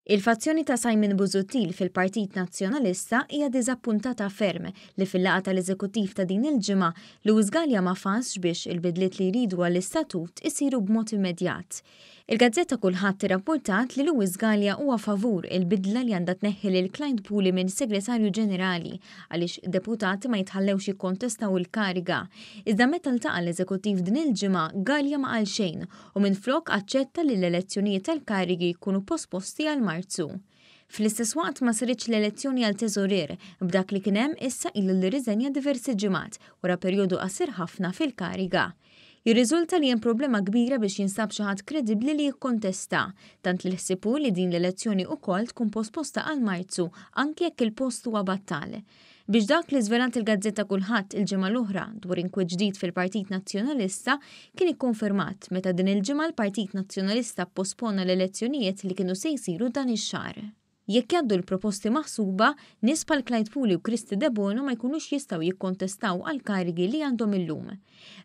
Il-fazzjoni ta' Busuttil fil-Partit Nazzjonalista hija diżappuntata ferm li fil-laqgħa tal-eżekuttiv ta' din il-ġimgħa li Galea ma fasx biex il-bidliet li jridu għall-istatut isiru b'mod immedjat. Il-gazzetta KullŠadd irraportat li Galea huwa favur il-bidla li għandha tneħħi lil Client Puli minn Segretarju Ġenerali għaliex deputati ma jitħallewx jikkontestaw il-kariga. Iżda meta ltaqa' l-eżekuttiv din il-ġimgħa Galea ma qal xejn u Minflok aċċetta li l-elezzjonijiet tal-karigi jkunu posposti għal Marzu. Fl-istess waqt ma saritx l-elezzjoni għal teżorier b'dak li kien hemm issa ilu li riżenja diversi ġimgħat wara perjodu qasir ħafna fil-kariga. Jirriżulta li hemm problema kbira biex jinsab xi ħadd kredibbli li jikkontesta, tant li ħsibu li din l-elezzjoni wkoll tkun posposta għal Marzu anke jekk il-post huwa battal. Biex dak li żvelat il-gazzetta KullŠadd il-ġimgħa l-oħra dwar inkwiet ġdid fil-Partit Nazzjonalista kien ikkonfermat meta din il-ġimgħa l-Partit Nazzjonalista ppospona l-elezzjonijiet li kienu se jsiru dan ix-xahar. Jekk jgħaddu l-proposti maħsuba, nies bħal Client Puli u Kristi Debono ma jkunux jistgħu jikkontestaw għal karigi li għandhom illum.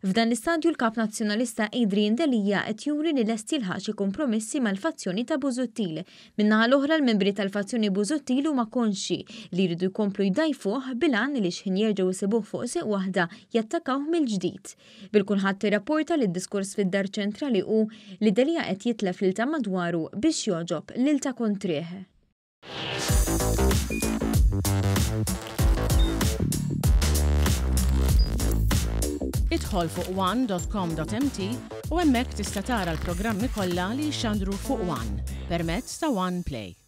F'dan l-istadju l-Kap Nazzjonalista Galea qed juri li lest jilħaq xi kompromessi mal-fazzjoni ta' Busuttil. Min-naħa l-oħra l-membri tal-fazzjoni Busuttil huma konxi li jridu jkomplu jdajfuh bil-għan li x'ħin jerġgħu isibuh fuq seq waħda jattakawh mill-ġdid. Bil-kulħadd irrapporta li d-diskors fid-Dar Ċentrali hu li Galea qed jitlef lil ta' madwaru biex joġob lil ta' kontrih. Idħol fuq one.com.mt u hemmhekk tista' tara l-programmi kollha li jxandru fuq One permezz ta' One Play.